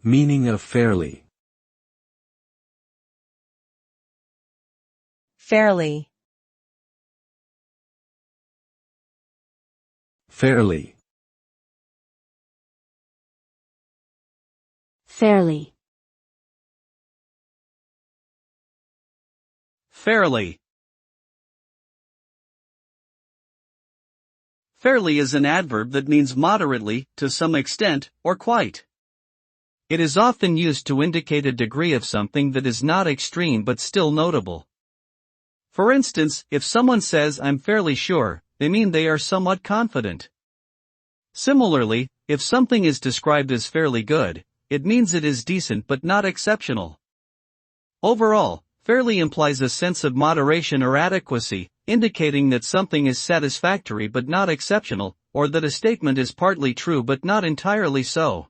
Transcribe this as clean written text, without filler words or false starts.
Meaning of fairly. Fairly. Fairly. Fairly. Fairly. Fairly is an adverb that means moderately, to some extent, or quite. It is often used to indicate a degree of something that is not extreme but still notable. For instance, if someone says "I'm fairly sure," they mean they are somewhat confident. Similarly, if something is described as fairly good, it means it is decent but not exceptional. Overall, fairly implies a sense of moderation or adequacy, indicating that something is satisfactory but not exceptional, or that a statement is partly true but not entirely so.